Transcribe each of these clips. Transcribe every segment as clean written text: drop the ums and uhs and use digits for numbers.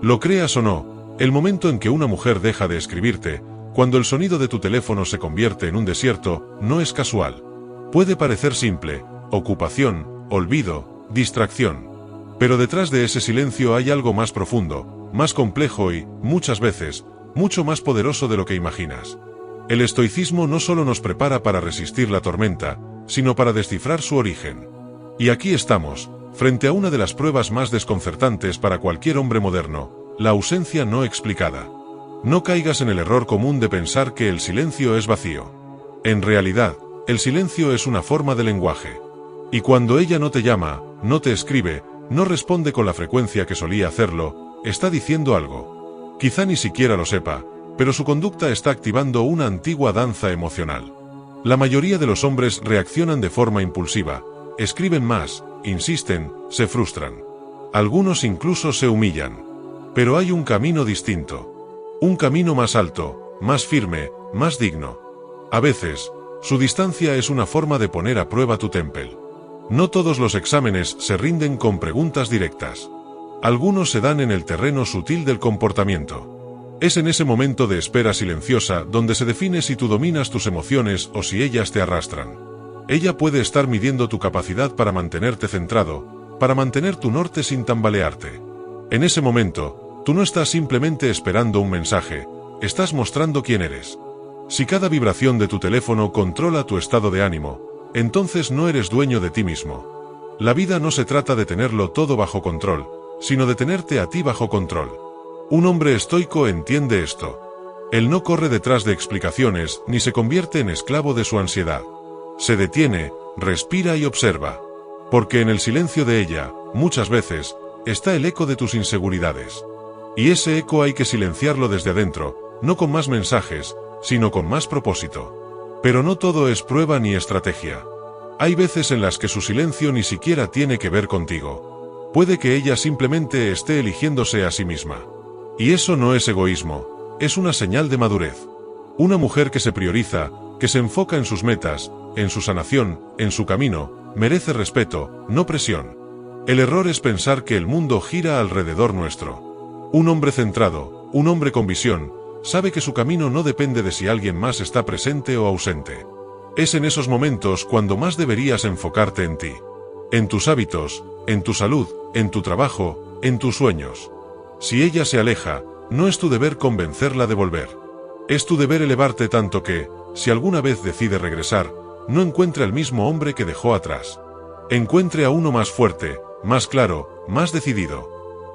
Lo creas o no, el momento en que una mujer deja de escribirte, cuando el sonido de tu teléfono se convierte en un desierto, no es casual. Puede parecer simple, ocupación, olvido, distracción. Pero detrás de ese silencio hay algo más profundo, más complejo y, muchas veces, mucho más poderoso de lo que imaginas. El estoicismo no solo nos prepara para resistir la tormenta, sino para descifrar su origen. Y aquí estamos, frente a una de las pruebas más desconcertantes para cualquier hombre moderno, la ausencia no explicada. No caigas en el error común de pensar que el silencio es vacío. En realidad, el silencio es una forma de lenguaje. Y cuando ella no te llama, no te escribe, no responde con la frecuencia que solía hacerlo, está diciendo algo. Quizá ni siquiera lo sepa, pero su conducta está activando una antigua danza emocional. La mayoría de los hombres reaccionan de forma impulsiva, escriben más, insisten, se frustran. Algunos incluso se humillan. Pero hay un camino distinto. Un camino más alto, más firme, más digno. A veces, su distancia es una forma de poner a prueba tu temple. No todos los exámenes se rinden con preguntas directas. Algunos se dan en el terreno sutil del comportamiento. Es en ese momento de espera silenciosa donde se define si tú dominas tus emociones o si ellas te arrastran. Ella puede estar midiendo tu capacidad para mantenerte centrado, para mantener tu norte sin tambalearte. En ese momento, tú no estás simplemente esperando un mensaje, estás mostrando quién eres. Si cada vibración de tu teléfono controla tu estado de ánimo, entonces no eres dueño de ti mismo. La vida no se trata de tenerlo todo bajo control, sino de tenerte a ti bajo control. Un hombre estoico entiende esto. Él no corre detrás de explicaciones ni se convierte en esclavo de su ansiedad. Se detiene, respira y observa. Porque en el silencio de ella, muchas veces, está el eco de tus inseguridades. Y ese eco hay que silenciarlo desde adentro, no con más mensajes, sino con más propósito. Pero no todo es prueba ni estrategia. Hay veces en las que su silencio ni siquiera tiene que ver contigo. Puede que ella simplemente esté eligiéndose a sí misma. Y eso no es egoísmo, es una señal de madurez. Una mujer que se prioriza, que se enfoca en sus metas, en su sanación, en su camino, merece respeto, no presión. El error es pensar que el mundo gira alrededor nuestro. Un hombre centrado, un hombre con visión, sabe que su camino no depende de si alguien más está presente o ausente. Es en esos momentos cuando más deberías enfocarte en ti. En tus hábitos, en tu salud, en tu trabajo, en tus sueños. Si ella se aleja, no es tu deber convencerla de volver. Es tu deber elevarte tanto que, si alguna vez decide regresar, no encuentre al mismo hombre que dejó atrás. Encuentre a uno más fuerte, más claro, más decidido.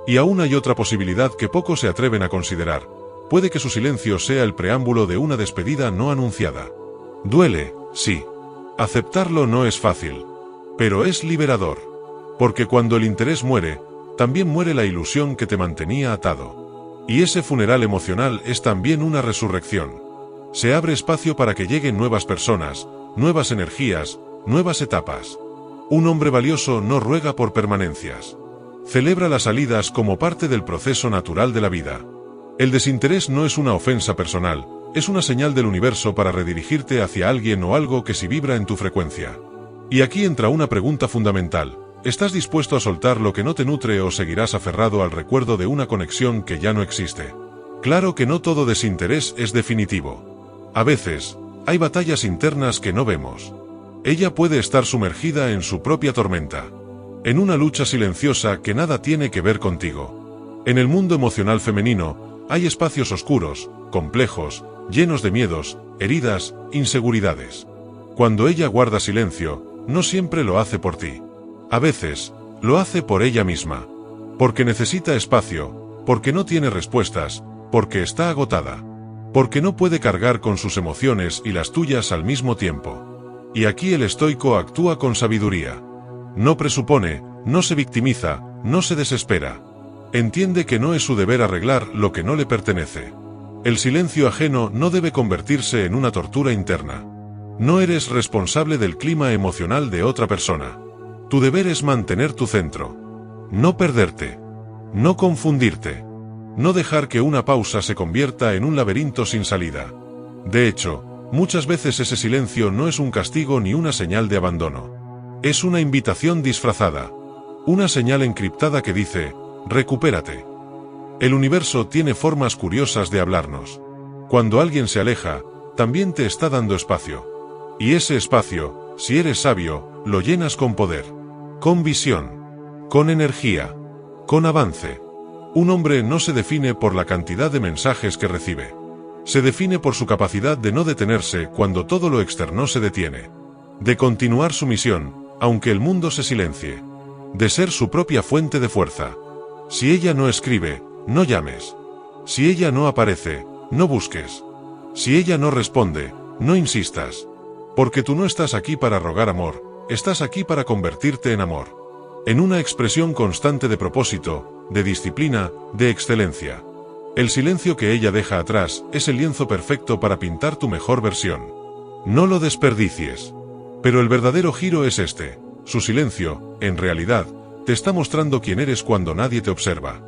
Y aún hay otra posibilidad que pocos se atreven a considerar. Puede que su silencio sea el preámbulo de una despedida no anunciada. Duele, sí. Aceptarlo no es fácil. Pero es liberador. Porque cuando el interés muere, también muere la ilusión que te mantenía atado. Y ese funeral emocional es también una resurrección. Se abre espacio para que lleguen nuevas personas, nuevas energías, nuevas etapas. Un hombre valioso no ruega por permanencias. Celebra las salidas como parte del proceso natural de la vida. El desinterés no es una ofensa personal, es una señal del universo para redirigirte hacia alguien o algo que sí vibra en tu frecuencia. Y aquí entra una pregunta fundamental. ¿Estás dispuesto a soltar lo que no te nutre o seguirás aferrado al recuerdo de una conexión que ya no existe? Claro que no todo desinterés es definitivo. A veces, hay batallas internas que no vemos. Ella puede estar sumergida en su propia tormenta. En una lucha silenciosa que nada tiene que ver contigo. En el mundo emocional femenino, hay espacios oscuros, complejos, llenos de miedos, heridas, inseguridades. Cuando ella guarda silencio, no siempre lo hace por ti. A veces, lo hace por ella misma. Porque necesita espacio, porque no tiene respuestas, porque está agotada. Porque no puede cargar con sus emociones y las tuyas al mismo tiempo. Y aquí el estoico actúa con sabiduría. No presupone, no se victimiza, no se desespera. Entiende que no es su deber arreglar lo que no le pertenece. El silencio ajeno no debe convertirse en una tortura interna. No eres responsable del clima emocional de otra persona. Tu deber es mantener tu centro. No perderte. No confundirte. No dejar que una pausa se convierta en un laberinto sin salida. De hecho, muchas veces ese silencio no es un castigo ni una señal de abandono. Es una invitación disfrazada. Una señal encriptada que dice, recupérate. El universo tiene formas curiosas de hablarnos. Cuando alguien se aleja, también te está dando espacio. Y ese espacio, si eres sabio, lo llenas con poder, con visión, con energía, con avance. Un hombre no se define por la cantidad de mensajes que recibe. Se define por su capacidad de no detenerse cuando todo lo externo se detiene. De continuar su misión, aunque el mundo se silencie. De ser su propia fuente de fuerza. Si ella no escribe, no llames. Si ella no aparece, no busques. Si ella no responde, no insistas. Porque tú no estás aquí para rogar amor, estás aquí para convertirte en amor. En una expresión constante de propósito, de disciplina, de excelencia. El silencio que ella deja atrás es el lienzo perfecto para pintar tu mejor versión. No lo desperdicies. Pero el verdadero giro es este. Su silencio, en realidad, te está mostrando quién eres cuando nadie te observa.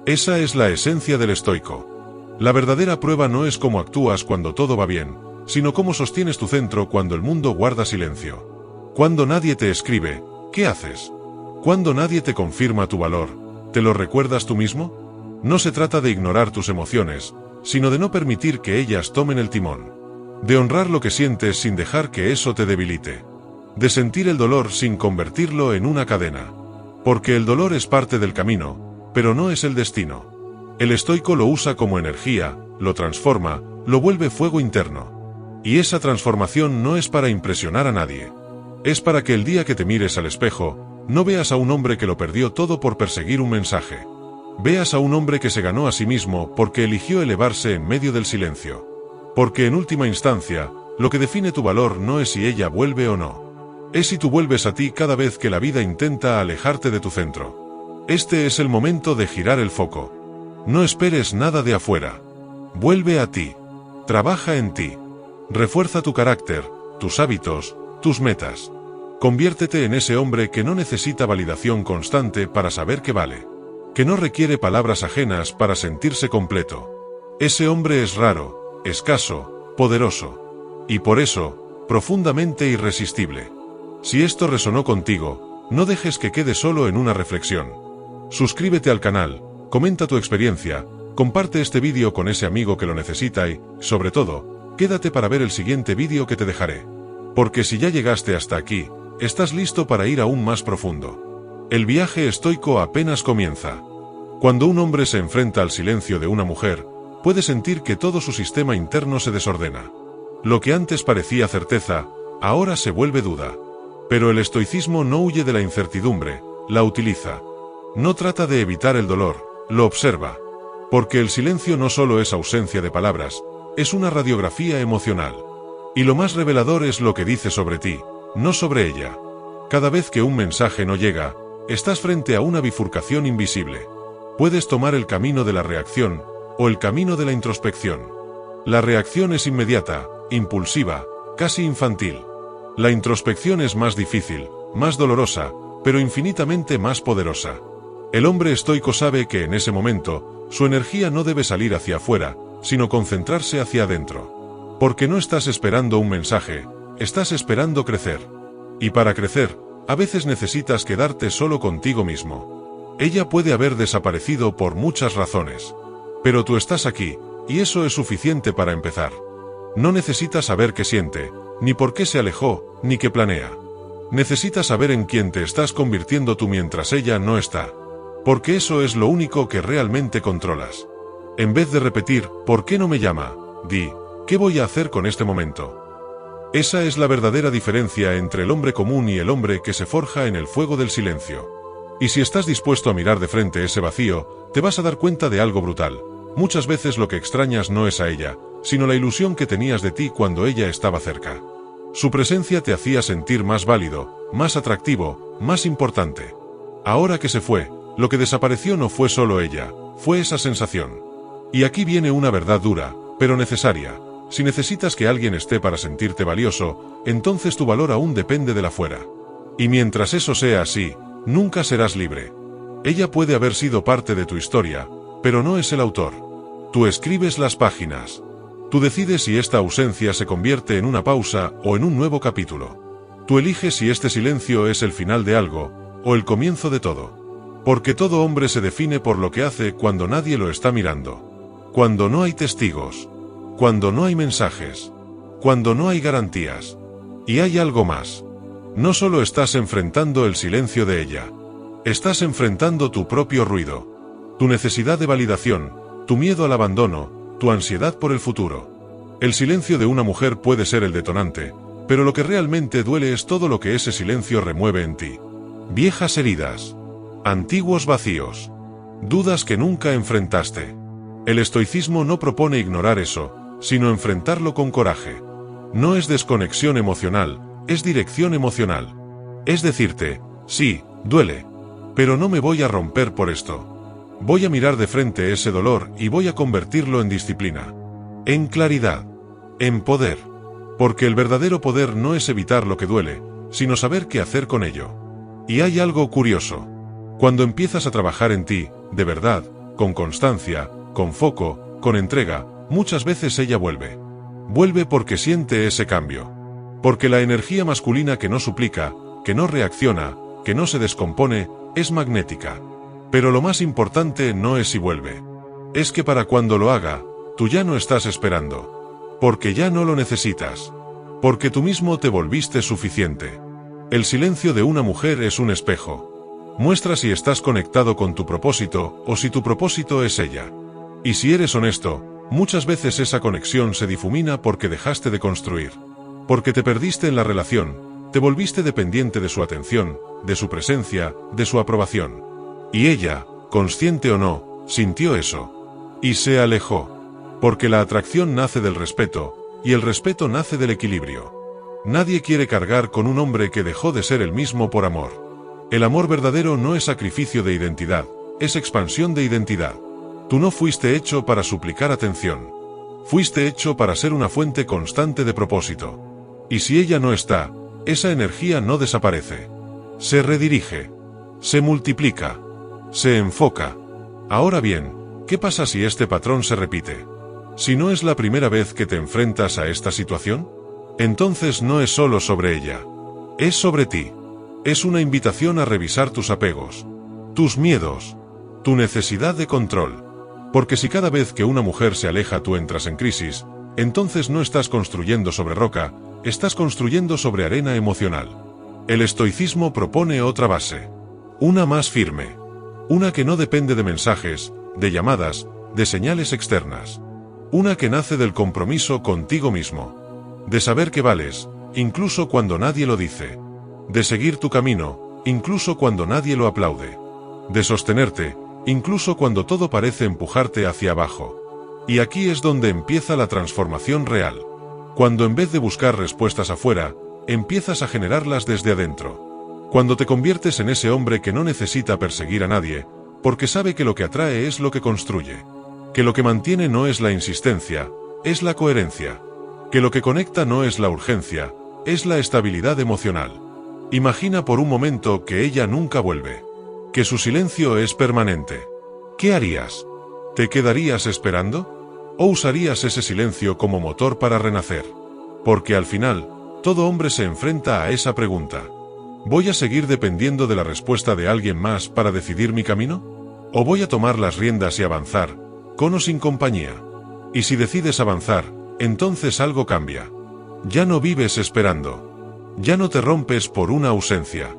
Esa es la esencia del estoico. La verdadera prueba no es cómo actúas cuando todo va bien, sino cómo sostienes tu centro cuando el mundo guarda silencio. Cuando nadie te escribe, ¿qué haces? Cuando nadie te confirma tu valor, ¿te lo recuerdas tú mismo? No se trata de ignorar tus emociones, sino de no permitir que ellas tomen el timón. De honrar lo que sientes sin dejar que eso te debilite. De sentir el dolor sin convertirlo en una cadena. Porque el dolor es parte del camino, pero no es el destino. El estoico lo usa como energía, lo transforma, lo vuelve fuego interno. Y esa transformación no es para impresionar a nadie. Es para que el día que te mires al espejo, no veas a un hombre que lo perdió todo por perseguir un mensaje. Veas a un hombre que se ganó a sí mismo porque eligió elevarse en medio del silencio. Porque en última instancia, lo que define tu valor no es si ella vuelve o no. Es si tú vuelves a ti cada vez que la vida intenta alejarte de tu centro. Este es el momento de girar el foco. No esperes nada de afuera. Vuelve a ti. Trabaja en ti. Refuerza tu carácter, tus hábitos, tus metas. Conviértete en ese hombre que no necesita validación constante para saber que vale. Que no requiere palabras ajenas para sentirse completo. Ese hombre es raro, escaso, poderoso. Y por eso, profundamente irresistible. Si esto resonó contigo, no dejes que quede solo en una reflexión. Suscríbete al canal, comenta tu experiencia, comparte este vídeo con ese amigo que lo necesita y, sobre todo, quédate para ver el siguiente vídeo que te dejaré. Porque si ya llegaste hasta aquí, estás listo para ir aún más profundo. El viaje estoico apenas comienza. Cuando un hombre se enfrenta al silencio de una mujer, puede sentir que todo su sistema interno se desordena. Lo que antes parecía certeza, ahora se vuelve duda. Pero el estoicismo no huye de la incertidumbre, la utiliza. No trata de evitar el dolor, lo observa. Porque el silencio no solo es ausencia de palabras, es una radiografía emocional. Y lo más revelador es lo que dice sobre ti, no sobre ella. Cada vez que un mensaje no llega, estás frente a una bifurcación invisible. Puedes tomar el camino de la reacción, o el camino de la introspección. La reacción es inmediata, impulsiva, casi infantil. La introspección es más difícil, más dolorosa, pero infinitamente más poderosa. El hombre estoico sabe que en ese momento, su energía no debe salir hacia afuera, sino concentrarse hacia adentro. Porque no estás esperando un mensaje, estás esperando crecer. Y para crecer, a veces necesitas quedarte solo contigo mismo. Ella puede haber desaparecido por muchas razones. Pero tú estás aquí, y eso es suficiente para empezar. No necesitas saber qué siente, ni por qué se alejó, ni qué planea. Necesitas saber en quién te estás convirtiendo tú mientras ella no está. Porque eso es lo único que realmente controlas. En vez de repetir, ¿por qué no me llama?, di, ¿qué voy a hacer con este momento? Esa es la verdadera diferencia entre el hombre común y el hombre que se forja en el fuego del silencio. Y si estás dispuesto a mirar de frente ese vacío, te vas a dar cuenta de algo brutal. Muchas veces lo que extrañas no es a ella, sino la ilusión que tenías de ti cuando ella estaba cerca. Su presencia te hacía sentir más válido, más atractivo, más importante. Ahora que se fue, lo que desapareció no fue solo ella, fue esa sensación. Y aquí viene una verdad dura, pero necesaria. Si necesitas que alguien esté para sentirte valioso, entonces tu valor aún depende de la fuera. Y mientras eso sea así, nunca serás libre. Ella puede haber sido parte de tu historia, pero no es el autor. Tú escribes las páginas. Tú decides si esta ausencia se convierte en una pausa o en un nuevo capítulo. Tú eliges si este silencio es el final de algo, o el comienzo de todo. Porque todo hombre se define por lo que hace cuando nadie lo está mirando. Cuando no hay testigos. Cuando no hay mensajes. Cuando no hay garantías. Y hay algo más. No solo estás enfrentando el silencio de ella. Estás enfrentando tu propio ruido. Tu necesidad de validación, tu miedo al abandono, tu ansiedad por el futuro. El silencio de una mujer puede ser el detonante, pero lo que realmente duele es todo lo que ese silencio remueve en ti. Viejas heridas. Antiguos vacíos. Dudas que nunca enfrentaste. El estoicismo no propone ignorar eso, sino enfrentarlo con coraje. No es desconexión emocional, es dirección emocional. Es decirte, sí, duele, pero no me voy a romper por esto. Voy a mirar de frente ese dolor y voy a convertirlo en disciplina. En claridad. En poder. Porque el verdadero poder no es evitar lo que duele, sino saber qué hacer con ello. Y hay algo curioso. Cuando empiezas a trabajar en ti, de verdad, con constancia, con foco, con entrega, muchas veces ella vuelve. Vuelve porque siente ese cambio. Porque la energía masculina que no suplica, que no reacciona, que no se descompone, es magnética. Pero lo más importante no es si vuelve. Es que para cuando lo haga, tú ya no estás esperando. Porque ya no lo necesitas. Porque tú mismo te volviste suficiente. El silencio de una mujer es un espejo. Muestra si estás conectado con tu propósito o si tu propósito es ella. Y si eres honesto, muchas veces esa conexión se difumina porque dejaste de construir. Porque te perdiste en la relación, te volviste dependiente de su atención, de su presencia, de su aprobación. Y ella, consciente o no, sintió eso. Y se alejó. Porque la atracción nace del respeto, y el respeto nace del equilibrio. Nadie quiere cargar con un hombre que dejó de ser el mismo por amor. El amor verdadero no es sacrificio de identidad, es expansión de identidad. Tú no fuiste hecho para suplicar atención. Fuiste hecho para ser una fuente constante de propósito. Y si ella no está, esa energía no desaparece. Se redirige. Se multiplica. Se enfoca. Ahora bien, ¿qué pasa si este patrón se repite? Si no es la primera vez que te enfrentas a esta situación, entonces no es solo sobre ella. Es sobre ti. Es una invitación a revisar tus apegos, tus miedos, tu necesidad de control. Porque si cada vez que una mujer se aleja tú entras en crisis, entonces no estás construyendo sobre roca, estás construyendo sobre arena emocional. El estoicismo propone otra base. Una más firme. Una que no depende de mensajes, de llamadas, de señales externas. Una que nace del compromiso contigo mismo. De saber que vales, incluso cuando nadie lo dice. De seguir tu camino, incluso cuando nadie lo aplaude. De sostenerte, incluso cuando todo parece empujarte hacia abajo. Y aquí es donde empieza la transformación real. Cuando en vez de buscar respuestas afuera, empiezas a generarlas desde adentro. Cuando te conviertes en ese hombre que no necesita perseguir a nadie, porque sabe que lo que atrae es lo que construye. Que lo que mantiene no es la insistencia, es la coherencia. Que lo que conecta no es la urgencia, es la estabilidad emocional. Imagina por un momento que ella nunca vuelve. Que su silencio es permanente. ¿Qué harías? ¿Te quedarías esperando? ¿O usarías ese silencio como motor para renacer? Porque al final, todo hombre se enfrenta a esa pregunta. ¿Voy a seguir dependiendo de la respuesta de alguien más para decidir mi camino? ¿O voy a tomar las riendas y avanzar, con o sin compañía? Y si decides avanzar, entonces algo cambia. Ya no vives esperando. Ya no te rompes por una ausencia.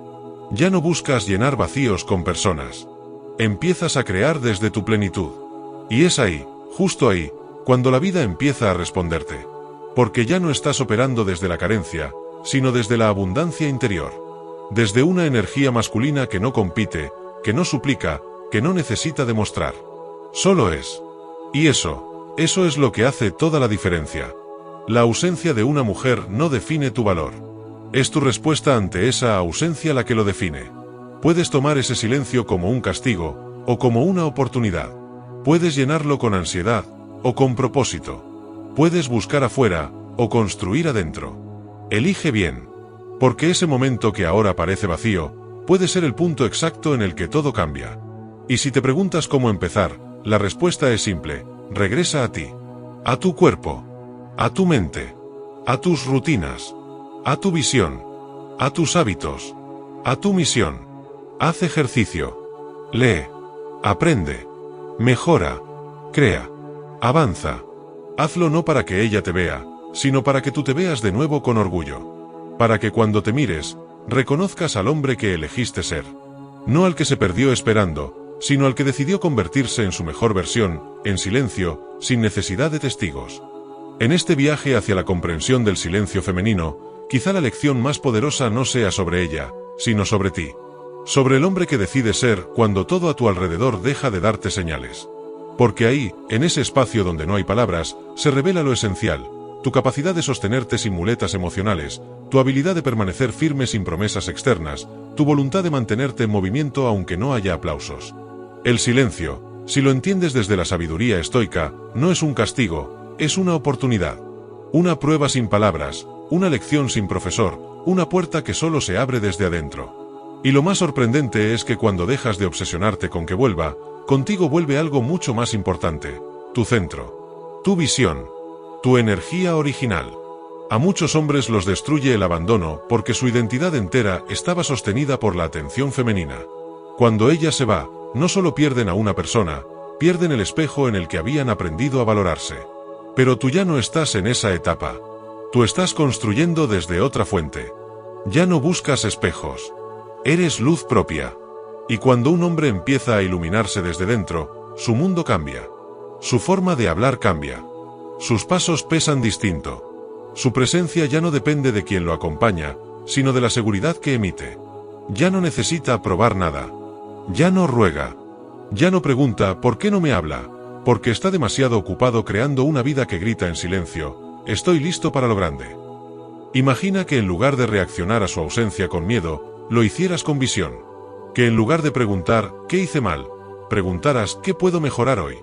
Ya no buscas llenar vacíos con personas. Empiezas a crear desde tu plenitud. Y es ahí, justo ahí, cuando la vida empieza a responderte. Porque ya no estás operando desde la carencia, sino desde la abundancia interior. Desde una energía masculina que no compite, que no suplica, que no necesita demostrar. Solo es. Y eso es lo que hace toda la diferencia. La ausencia de una mujer no define tu valor. Es tu respuesta ante esa ausencia la que lo define. Puedes tomar ese silencio como un castigo, o como una oportunidad. Puedes llenarlo con ansiedad, o con propósito. Puedes buscar afuera, o construir adentro. Elige bien. Porque ese momento que ahora parece vacío, puede ser el punto exacto en el que todo cambia. Y si te preguntas cómo empezar, la respuesta es simple: regresa a ti. A tu cuerpo. A tu mente. A tus rutinas. A tu visión. A tus hábitos. A tu misión. Haz ejercicio. Lee. Aprende. Mejora. Crea. Avanza. Hazlo no para que ella te vea, sino para que tú te veas de nuevo con orgullo. Para que cuando te mires, reconozcas al hombre que elegiste ser. No al que se perdió esperando, sino al que decidió convertirse en su mejor versión, en silencio, sin necesidad de testigos. En este viaje hacia la comprensión del silencio femenino, quizá la lección más poderosa no sea sobre ella, sino sobre ti. Sobre el hombre que decide ser cuando todo a tu alrededor deja de darte señales. Porque ahí, en ese espacio donde no hay palabras, se revela lo esencial, tu capacidad de sostenerte sin muletas emocionales, tu habilidad de permanecer firme sin promesas externas, tu voluntad de mantenerte en movimiento aunque no haya aplausos. El silencio, si lo entiendes desde la sabiduría estoica, no es un castigo, es una oportunidad. Una prueba sin palabras, una lección sin profesor, una puerta que solo se abre desde adentro. Y lo más sorprendente es que cuando dejas de obsesionarte con que vuelva, contigo vuelve algo mucho más importante, tu centro, tu visión, tu energía original. A muchos hombres los destruye el abandono porque su identidad entera estaba sostenida por la atención femenina. Cuando ella se va, no solo pierden a una persona, pierden el espejo en el que habían aprendido a valorarse. Pero tú ya no estás en esa etapa. Tú estás construyendo desde otra fuente. Ya no buscas espejos. Eres luz propia. Y cuando un hombre empieza a iluminarse desde dentro, su mundo cambia. Su forma de hablar cambia. Sus pasos pesan distinto. Su presencia ya no depende de quien lo acompaña, sino de la seguridad que emite. Ya no necesita probar nada. Ya no ruega. Ya no pregunta ¿por qué no me habla? Porque está demasiado ocupado creando una vida que grita en silencio, estoy listo para lo grande. Imagina que en lugar de reaccionar a su ausencia con miedo, lo hicieras con visión. Que en lugar de preguntar ¿qué hice mal?, preguntaras ¿qué puedo mejorar hoy?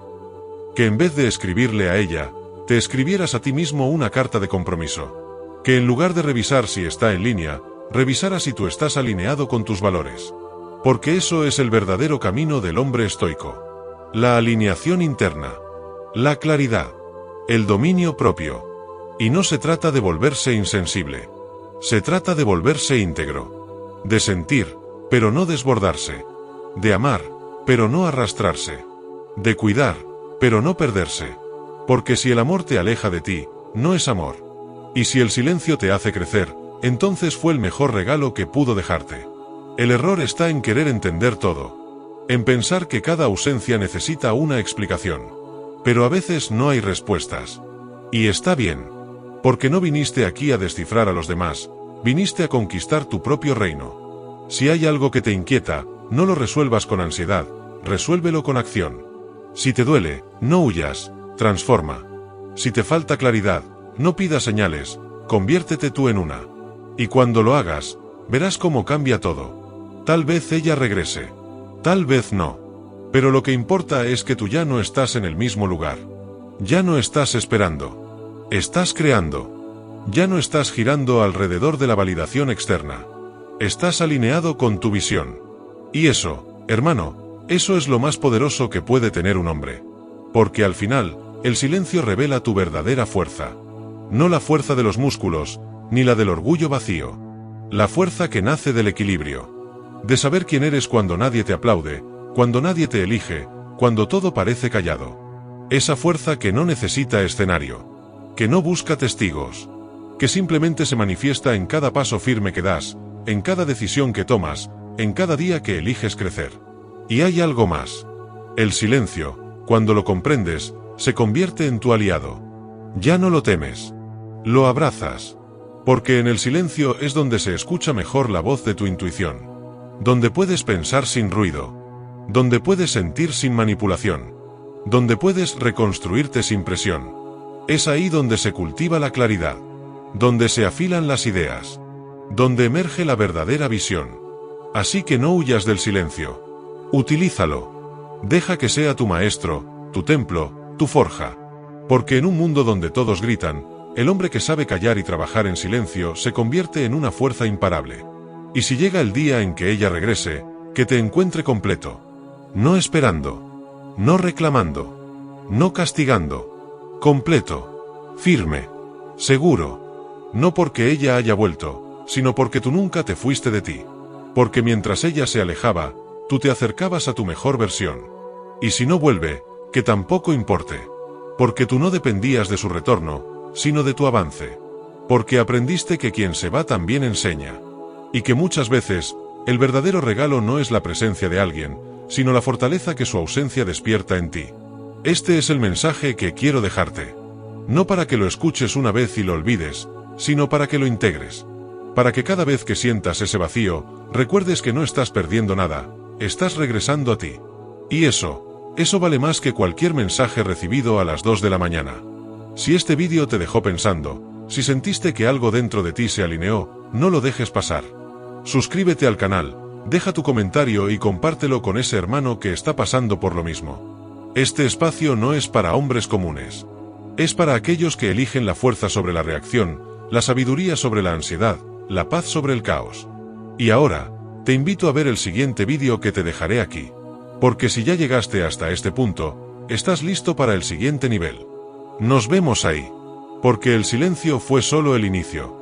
Que en vez de escribirle a ella, te escribieras a ti mismo una carta de compromiso. Que en lugar de revisar si está en línea, revisaras si tú estás alineado con tus valores. Porque eso es el verdadero camino del hombre estoico. La alineación interna. La claridad. El dominio propio. Y no se trata de volverse insensible. Se trata de volverse íntegro. De sentir, pero no desbordarse. De amar, pero no arrastrarse. De cuidar, pero no perderse. Porque si el amor te aleja de ti, no es amor. Y si el silencio te hace crecer, entonces fue el mejor regalo que pudo dejarte. El error está en querer entender todo. En pensar que cada ausencia necesita una explicación. Pero a veces no hay respuestas. Y está bien. Porque no viniste aquí a descifrar a los demás, viniste a conquistar tu propio reino. Si hay algo que te inquieta, no lo resuelvas con ansiedad, resuélvelo con acción. Si te duele, no huyas, transforma. Si te falta claridad, no pidas señales, conviértete tú en una. Y cuando lo hagas, verás cómo cambia todo. Tal vez ella regrese. Tal vez no. Pero lo que importa es que tú ya no estás en el mismo lugar. Ya no estás esperando. Estás creando. Ya no estás girando alrededor de la validación externa. Estás alineado con tu visión. Y eso, hermano, eso es lo más poderoso que puede tener un hombre. Porque al final, el silencio revela tu verdadera fuerza. No la fuerza de los músculos, ni la del orgullo vacío. La fuerza que nace del equilibrio. De saber quién eres cuando nadie te aplaude, cuando nadie te elige, cuando todo parece callado. Esa fuerza que no necesita escenario. Que no busca testigos. Que simplemente se manifiesta en cada paso firme que das, en cada decisión que tomas, en cada día que eliges crecer. Y hay algo más. El silencio, cuando lo comprendes, se convierte en tu aliado. Ya no lo temes. Lo abrazas. Porque en el silencio es donde se escucha mejor la voz de tu intuición. Donde puedes pensar sin ruido. Donde puedes sentir sin manipulación. Donde puedes reconstruirte sin presión. Es ahí donde se cultiva la claridad. Donde se afilan las ideas. Donde emerge la verdadera visión. Así que no huyas del silencio. Utilízalo. Deja que sea tu maestro, tu templo, tu forja. Porque en un mundo donde todos gritan, el hombre que sabe callar y trabajar en silencio se convierte en una fuerza imparable. Y si llega el día en que ella regrese, que te encuentre completo. No esperando. No reclamando. No castigando. Completo. Firme. Seguro. No porque ella haya vuelto, sino porque tú nunca te fuiste de ti. Porque mientras ella se alejaba, tú te acercabas a tu mejor versión. Y si no vuelve, que tampoco importe. Porque tú no dependías de su retorno, sino de tu avance. Porque aprendiste que quien se va también enseña. Y que muchas veces, el verdadero regalo no es la presencia de alguien, sino la fortaleza que su ausencia despierta en ti. Este es el mensaje que quiero dejarte. No para que lo escuches una vez y lo olvides, sino para que lo integres. Para que cada vez que sientas ese vacío, recuerdes que no estás perdiendo nada, estás regresando a ti. Y eso vale más que cualquier mensaje recibido a las 2 de la mañana. Si este vídeo te dejó pensando, si sentiste que algo dentro de ti se alineó, no lo dejes pasar. Suscríbete al canal, deja tu comentario y compártelo con ese hermano que está pasando por lo mismo. Este espacio no es para hombres comunes. Es para aquellos que eligen la fuerza sobre la reacción, la sabiduría sobre la ansiedad, la paz sobre el caos. Y ahora, te invito a ver el siguiente vídeo que te dejaré aquí. Porque si ya llegaste hasta este punto, estás listo para el siguiente nivel. Nos vemos ahí. Porque el silencio fue solo el inicio.